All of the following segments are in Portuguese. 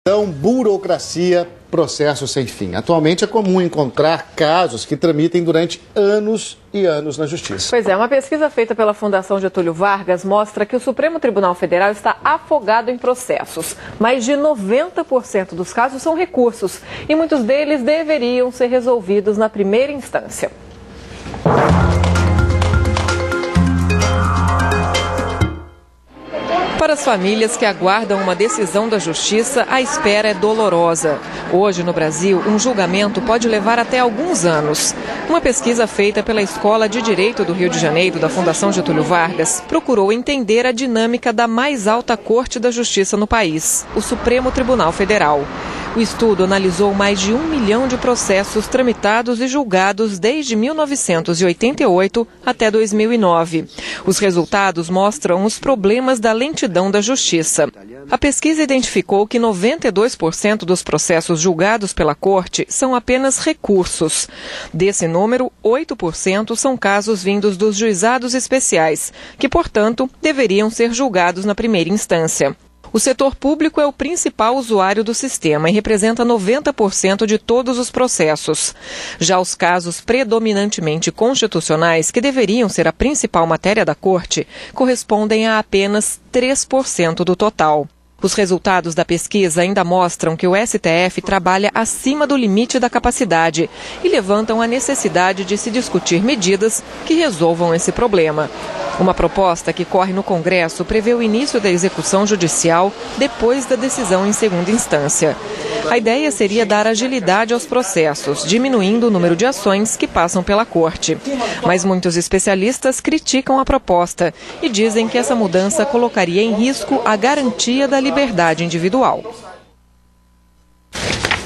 Então, burocracia, processo sem fim. Atualmente é comum encontrar casos que tramitem durante anos e anos na Justiça. Pois é, uma pesquisa feita pela Fundação Getúlio Vargas mostra que o Supremo Tribunal Federal está afogado em processos. Mais de 90% dos casos são recursos e muitos deles deveriam ser resolvidos na primeira instância. Para as famílias que aguardam uma decisão da Justiça, a espera é dolorosa. Hoje, no Brasil, um julgamento pode levar até alguns anos. Uma pesquisa feita pela Escola de Direito do Rio de Janeiro, da Fundação Getúlio Vargas, procurou entender a dinâmica da mais alta corte da justiça no país, o Supremo Tribunal Federal. O estudo analisou mais de 1 milhão de processos tramitados e julgados desde 1988 até 2009. Os resultados mostram os problemas da lentidão da justiça. A pesquisa identificou que 92% dos processos julgados pela Corte são apenas recursos. Desse número, 8% são casos vindos dos juizados especiais, que, portanto, deveriam ser julgados na primeira instância. O setor público é o principal usuário do sistema e representa 90% de todos os processos. Já os casos predominantemente constitucionais, que deveriam ser a principal matéria da Corte, correspondem a apenas 3% do total. Os resultados da pesquisa ainda mostram que o STF trabalha acima do limite da capacidade e levantam a necessidade de se discutir medidas que resolvam esse problema. Uma proposta que corre no Congresso prevê o início da execução judicial depois da decisão em segunda instância. A ideia seria dar agilidade aos processos, diminuindo o número de ações que passam pela Corte. Mas muitos especialistas criticam a proposta e dizem que essa mudança colocaria em risco a garantia da liberdade individual.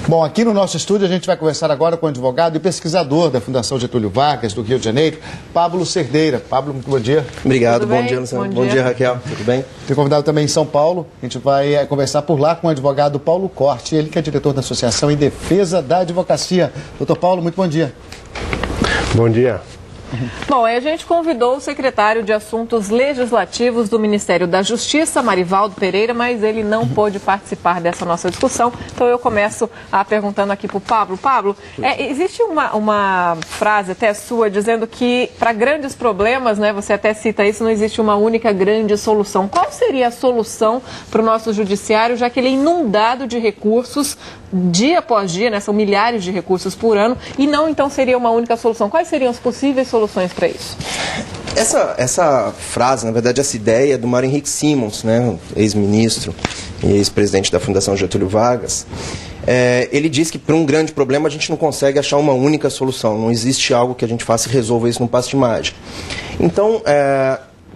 Bom, aqui no nosso estúdio a gente vai conversar agora com o advogado e pesquisador da Fundação Getúlio Vargas, do Rio de Janeiro, Pablo Cerdeira. Pablo, muito bom dia. Obrigado, bom dia, Luciano. Bom dia, Raquel. Tudo bem? Tem convidado também em São Paulo. A gente vai conversar por lá com o advogado Paulo Corte, ele que é diretor da Associação em Defesa da Advocacia. Doutor Paulo, muito bom dia. Bom dia. Bom, a gente convidou o secretário de Assuntos Legislativos do Ministério da Justiça, Marivaldo Pereira, mas ele não pôde participar dessa nossa discussão. Então eu começo perguntando aqui para o Pablo. Pablo, existe uma frase até sua dizendo que para grandes problemas, né, você até cita isso, não existe uma única grande solução. Qual seria a solução para o nosso judiciário, já que ele é inundado de recursos dia após dia, né, são milhares de recursos por ano, e não então seria uma única solução? Quais seriam as possíveis soluções para isso? Essa frase, na verdade, essa ideia é do Mário Henrique Simons, né, ex-ministro e ex-presidente da Fundação Getúlio Vargas. Ele diz que para um grande problema a gente não consegue achar uma única solução, não existe algo que a gente faça e resolva isso num passo de mágica. Então,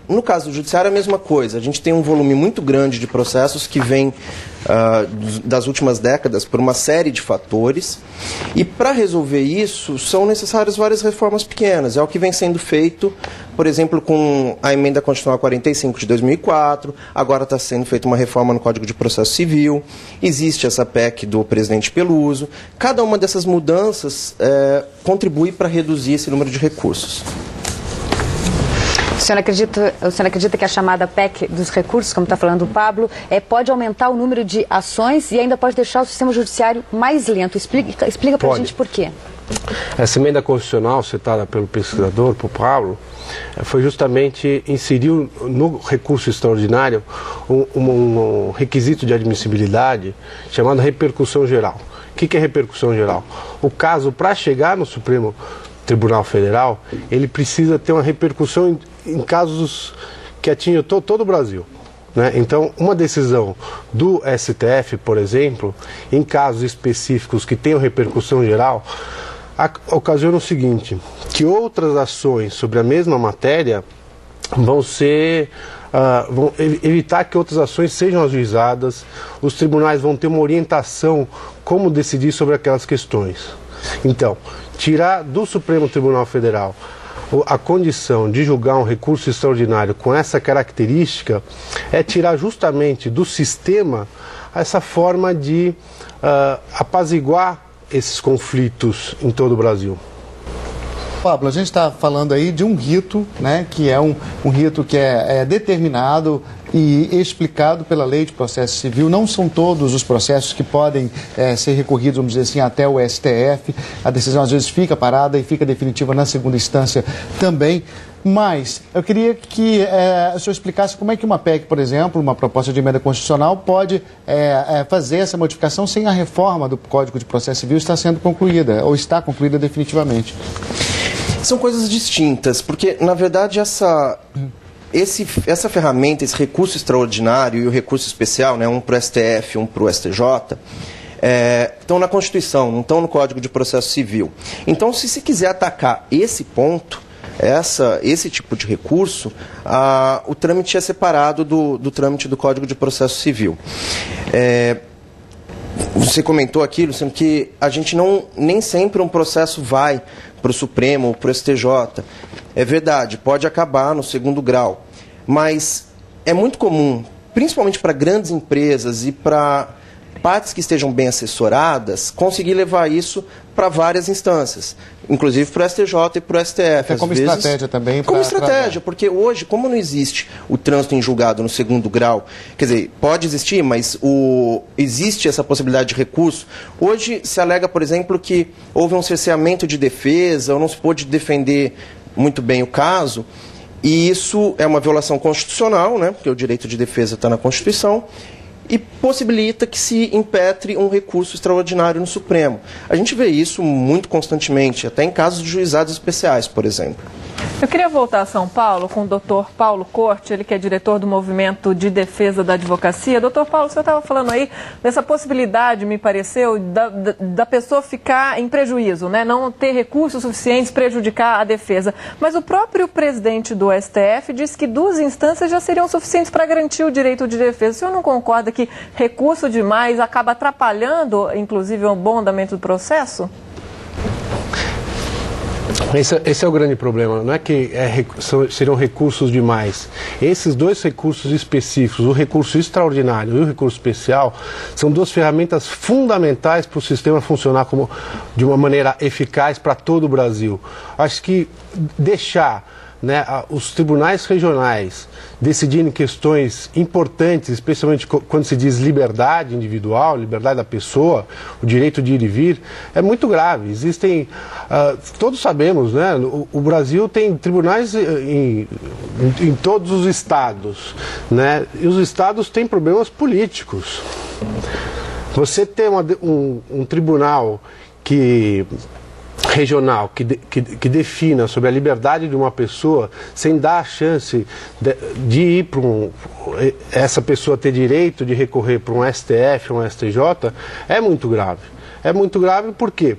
no caso do judiciário é a mesma coisa, a gente tem um volume muito grande de processos que vem das últimas décadas por uma série de fatores, e para resolver isso são necessárias várias reformas pequenas. É o que vem sendo feito, por exemplo, com a Emenda Constitucional 45 de 2004, agora está sendo feita uma reforma no Código de Processo Civil, existe essa PEC do presidente Peluso. Cada uma dessas mudanças contribui para reduzir esse número de recursos. O senhor acredita que a chamada PEC dos recursos, como está falando o Pablo, pode aumentar o número de ações e ainda pode deixar o sistema judiciário mais lento? Explica para a gente por quê. Essa emenda constitucional citada pelo pesquisador, por Pablo, foi justamente inserir no recurso extraordinário um requisito de admissibilidade chamado repercussão geral. O que é repercussão geral? O caso, para chegar no Supremo Tribunal Federal, ele precisa ter uma repercussão em casos que atinjam todo o Brasil, né? Então, uma decisão do STF, por exemplo, em casos específicos que tenham repercussão geral, ocasiona o seguinte, que outras ações sobre a mesma matéria vão evitar que outras ações sejam ajuizadas, os tribunais vão ter uma orientação como decidir sobre aquelas questões. Então, tirar do Supremo Tribunal Federal a condição de julgar um recurso extraordinário com essa característica é tirar justamente do sistema essa forma de apaziguar esses conflitos em todo o Brasil. Pablo, a gente está falando aí de um rito, né, que é um rito que é determinado e explicado pela Lei de Processo Civil. Não são todos os processos que podem ser recorridos, vamos dizer assim, até o STF. A decisão às vezes fica parada e fica definitiva na segunda instância também. Mas eu queria que o senhor explicasse como é que uma PEC, por exemplo, uma proposta de emenda constitucional, pode fazer essa modificação sem a reforma do Código de Processo Civil estar sendo concluída, ou está concluída definitivamente. São coisas distintas, porque, na verdade, essa ferramenta, esse recurso extraordinário e o recurso especial, né, um para o STF, um para o STJ, estão na Constituição, não estão no Código de Processo Civil. Então, se se quiser atacar esse ponto, esse tipo de recurso, o trâmite é separado do trâmite do Código de Processo Civil. Você comentou aqui, Luciano, que a gente nem sempre um processo vai para o Supremo ou para o STJ. É verdade, pode acabar no segundo grau. Mas é muito comum, principalmente para grandes empresas e para partes que estejam bem assessoradas, conseguir levar isso para várias instâncias, inclusive para o STJ e para o STF. Como estratégia também. Como estratégia, porque hoje, como não existe o trânsito em julgado no segundo grau, quer dizer, pode existir, mas existe essa possibilidade de recurso. Hoje se alega, por exemplo, que houve um cerceamento de defesa, ou não se pôde defender muito bem o caso, e isso é uma violação constitucional, né, porque o direito de defesa está na Constituição, e possibilita que se impetre um recurso extraordinário no Supremo. A gente vê isso muito constantemente, até em casos de juizados especiais, por exemplo. Eu queria voltar a São Paulo com o doutor Paulo Corte, ele que é diretor do Movimento de Defesa da Advocacia. Doutor Paulo, o senhor estava falando aí dessa possibilidade, me pareceu, da pessoa ficar em prejuízo, né? Não ter recursos suficientes, prejudicar a defesa. Mas o próprio presidente do STF disse que 2 instâncias já seriam suficientes para garantir o direito de defesa. O senhor não concorda que recurso demais acaba atrapalhando, inclusive, o bom andamento do processo? Esse é o grande problema, não é que seriam recursos demais. Esses 2 recursos específicos, o recurso extraordinário e o recurso especial, são 2 ferramentas fundamentais para o sistema funcionar de uma maneira eficaz para todo o Brasil. Acho que deixar, né, os tribunais regionais decidirem questões importantes, especialmente quando se diz liberdade individual, liberdade da pessoa, o direito de ir e vir, é muito grave. Existem, todos sabemos, né, o Brasil tem tribunais em todos os estados, né, e os estados têm problemas políticos. Você tem um tribunal regional que defina sobre a liberdade de uma pessoa sem dar a chance de ir para essa pessoa ter direito de recorrer para um STF, um STJ, é muito grave. É muito grave porque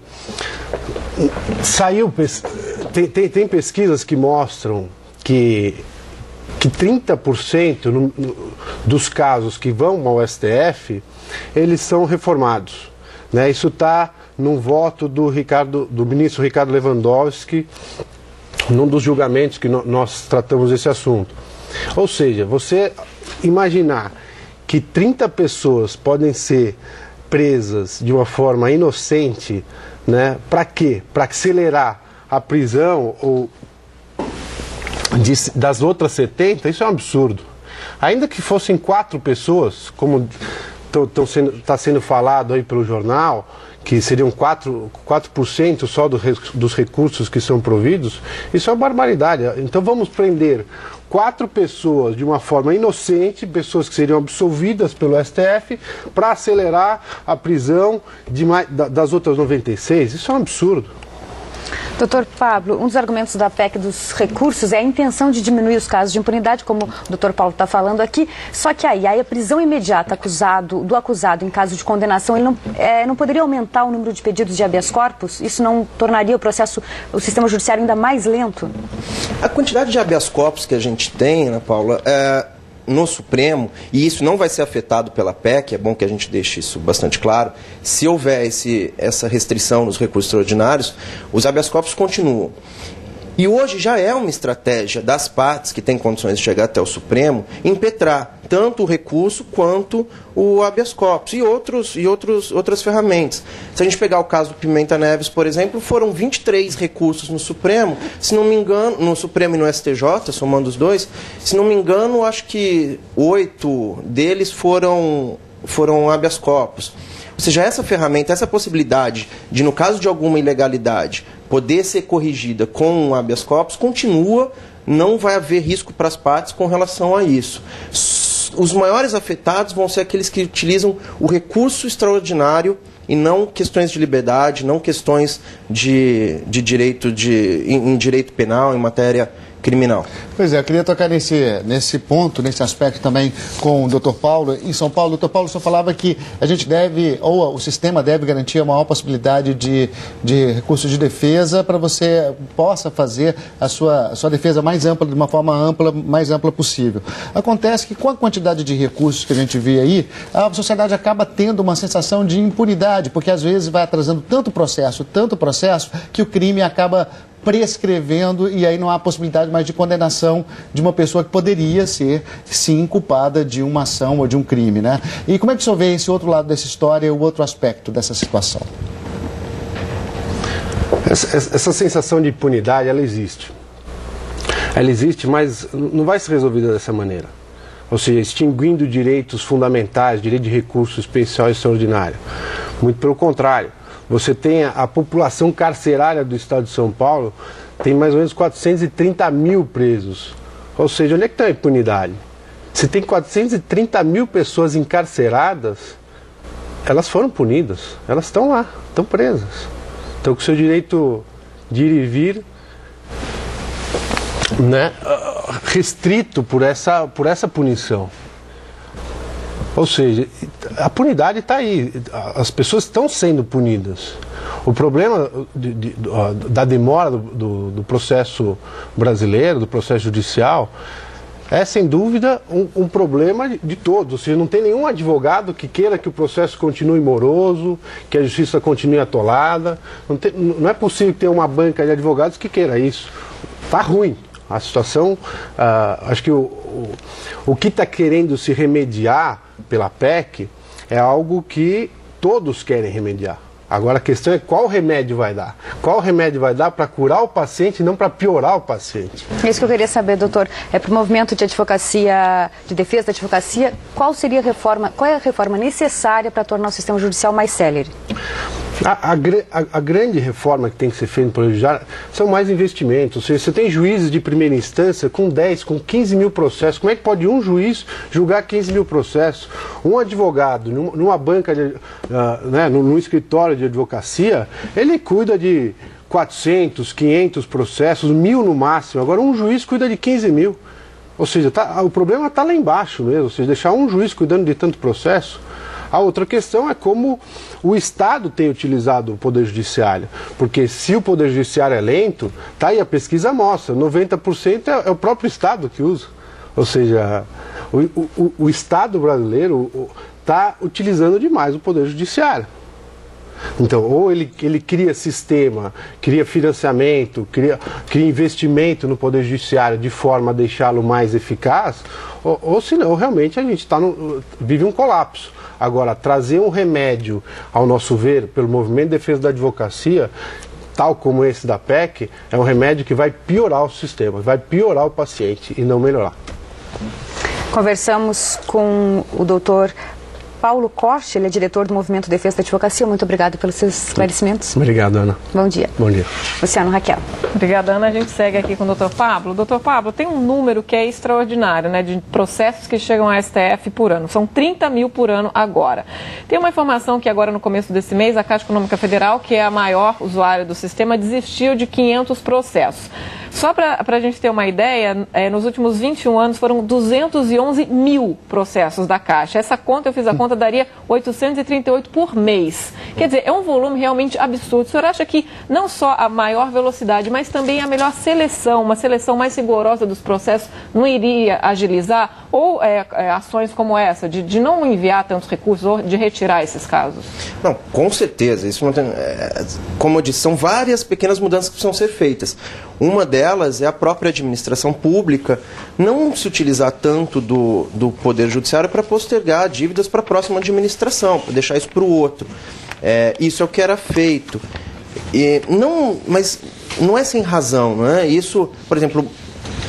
tem pesquisas que mostram que 30% dos casos que vão ao STF, eles são reformados, né? Isso está num voto do ministro Ricardo Lewandowski, num dos julgamentos que nós tratamos desse assunto. Ou seja, você imaginar que 30 pessoas podem ser presas de uma forma inocente, né? Para quê? Para acelerar a prisão das outras 70, isso é um absurdo. Ainda que fossem 4 pessoas, como está sendo falado aí pelo jornal, que seriam 4% só dos recursos que são providos, isso é uma barbaridade. Então vamos prender 4 pessoas de uma forma inocente, pessoas que seriam absolvidas pelo STF, para acelerar a prisão das outras 96. Isso é um absurdo. Doutor Pablo, um dos argumentos da PEC dos recursos é a intenção de diminuir os casos de impunidade, como o doutor Paulo está falando aqui, só que aí a prisão imediata do acusado em caso de condenação, ele não poderia aumentar o número de pedidos de habeas corpus? Isso não tornaria o sistema judiciário ainda mais lento? A quantidade de habeas corpus que a gente tem, Ana Paula, no Supremo, e isso não vai ser afetado pela PEC, é bom que a gente deixe isso bastante claro, se houver essa restrição nos recursos extraordinários, os habeas corpus continuam. E hoje já é uma estratégia das partes que têm condições de chegar até o Supremo impetrar tanto o recurso quanto o habeas corpus e outras ferramentas. Se a gente pegar o caso do Pimenta Neves, por exemplo, foram 23 recursos no Supremo, se não me engano, no Supremo e no STJ, somando os dois, se não me engano, acho que 8 deles foram habeas corpus. Ou seja, essa ferramenta, essa possibilidade de, no caso de alguma ilegalidade, poder ser corrigida com um habeas corpus, continua, não vai haver risco para as partes com relação a isso. Os maiores afetados vão ser aqueles que utilizam o recurso extraordinário e não questões de liberdade, não questões de direito em direito penal, em matéria criminal. Pois é, eu queria tocar nesse ponto, nesse aspecto também com o Dr. Paulo. Em São Paulo, Dr. Paulo, o senhor falava que a gente deve, ou o sistema deve garantir a maior possibilidade de recurso de defesa para você possa fazer a sua defesa mais ampla, de uma forma ampla, mais ampla possível. Acontece que com a quantidade de recursos que a gente vê aí, a sociedade acaba tendo uma sensação de impunidade, porque às vezes vai atrasando tanto processo, que o crime acaba prescrevendo e aí não há possibilidade mais de condenação de uma pessoa que poderia ser, sim, culpada de uma ação ou de um crime, né? E como é que o senhor vê esse outro lado dessa história, o outro aspecto dessa situação? Essa sensação de impunidade, ela existe. Ela existe, mas não vai ser resolvida dessa maneira. Ou seja, extinguindo direitos fundamentais, direito de recurso especial e extraordinário. Muito pelo contrário. Você tem a população carcerária do estado de São Paulo, tem mais ou menos 430 mil presos. Ou seja, onde é que está a impunidade? Se tem 430 mil pessoas encarceradas, elas foram punidas, elas estão lá, estão presas. Estão com o seu direito de ir e vir, né, restrito por essa punição. Ou seja, a punidade está aí, as pessoas estão sendo punidas. O problema da demora do processo brasileiro, do processo judicial, é sem dúvida um problema de todos. Ou seja, não tem nenhum advogado que queira que o processo continue moroso, que a justiça continue atolada. Não é possível ter uma banca de advogados que queira isso. Está ruim. A situação, acho que o que está querendo se remediar pela PEC é algo que todos querem remediar. Agora a questão é qual remédio vai dar. Qual remédio vai dar para curar o paciente e não para piorar o paciente. É isso que eu queria saber, doutor. Para o movimento de advocacia, de defesa da advocacia, qual é a reforma necessária para tornar o sistema judicial mais célere? A grande reforma que tem que ser feita no Poder Judiciário são mais investimentos. Ou seja, você tem juízes de primeira instância com 10, com 15 mil processos. Como é que pode um juiz julgar 15 mil processos? Um advogado, numa banca, num escritório de advocacia, ele cuida de 400, 500 processos, 1000 no máximo. Agora um juiz cuida de 15 mil. Ou seja, o problema está lá embaixo mesmo. Ou seja, deixar um juiz cuidando de tanto processo. A outra questão é como o Estado tem utilizado o Poder Judiciário. Porque se o Poder Judiciário é lento, tá aí a pesquisa mostra, 90% é o próprio Estado que usa. Ou seja, o Estado brasileiro está utilizando demais o Poder Judiciário. Então, ou ele cria sistema, cria financiamento, cria investimento no Poder Judiciário de forma a deixá-lo mais eficaz, ou senão realmente a gente vive um colapso. Agora, trazer um remédio, ao nosso ver, pelo movimento de defesa da advocacia, tal como esse da PEC, é um remédio que vai piorar o sistema, vai piorar o paciente e não melhorar. Conversamos com o doutor Paulo Corte, ele é diretor do Movimento de Defesa da Advocacia. Muito obrigado pelos seus esclarecimentos. Obrigado, Ana. Bom dia. Bom dia. Luciano, Raquel. Obrigada, Ana. A gente segue aqui com o doutor Pablo. Doutor Pablo, tem um número que é extraordinário, né, de processos que chegam à STF por ano. São 30 mil por ano agora. Tem uma informação que agora, no começo desse mês, a Caixa Econômica Federal, que é a maior usuária do sistema, desistiu de 500 processos. Só para a gente ter uma ideia, nos últimos 21 anos foram 211 mil processos da Caixa. Essa conta, eu fiz a conta, conta daria 838 por mês. Quer dizer, é um volume realmente absurdo. O senhor acha que não só a maior velocidade, mas também a melhor seleção, uma seleção mais rigorosa dos processos, não iria agilizar? Ou ações como essa, de não enviar tantos recursos ou de retirar esses casos? Não, com certeza. Isso não tem, como eu disse, são várias pequenas mudanças que precisam ser feitas. Uma delas é a própria administração pública não se utilizar tanto do Poder Judiciário para postergar dívidas para a próxima administração, para deixar isso para o outro. Isso é o que era feito. Mas não é sem razão, não é? Isso, por exemplo,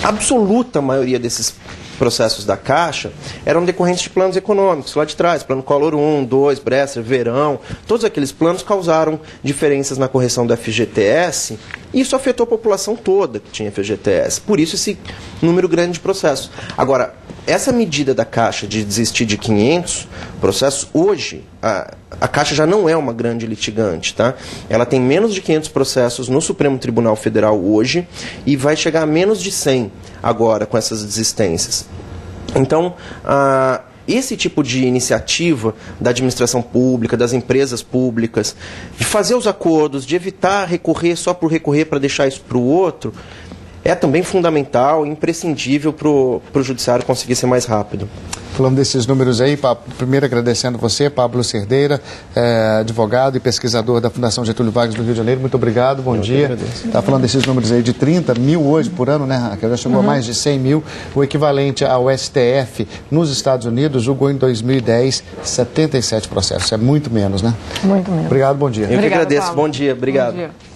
a absoluta maioria desses processos da Caixa eram decorrentes de planos econômicos, lá de trás, plano Collor 1, 2, Bresser, Verão, todos aqueles planos causaram diferenças na correção do FGTS, e isso afetou a população toda que tinha FGTS, por isso esse número grande de processos. Agora, essa medida da Caixa de desistir de 500 processos, hoje, a Caixa já não é uma grande litigante, tá? Ela tem menos de 500 processos no Supremo Tribunal Federal hoje e vai chegar a menos de 100 agora com essas desistências. Então, esse tipo de iniciativa da administração pública, das empresas públicas, de fazer os acordos, de evitar recorrer só por recorrer para deixar isso para o outro, é também fundamental e imprescindível para o Judiciário conseguir ser mais rápido. Falando desses números aí, primeiro agradecendo você, Pablo Cerdeira, advogado e pesquisador da Fundação Getúlio Vargas do Rio de Janeiro. Muito obrigado, bom dia. Está falando desses números aí de 30 mil hoje por ano, né, Raquel? Já chegou a mais de 100 mil. O equivalente ao STF nos Estados Unidos julgou em 2010 77 processos. É muito menos, né? Muito menos. Obrigado, bom dia. Eu que agradeço, Paulo. Bom dia, obrigado. Bom dia.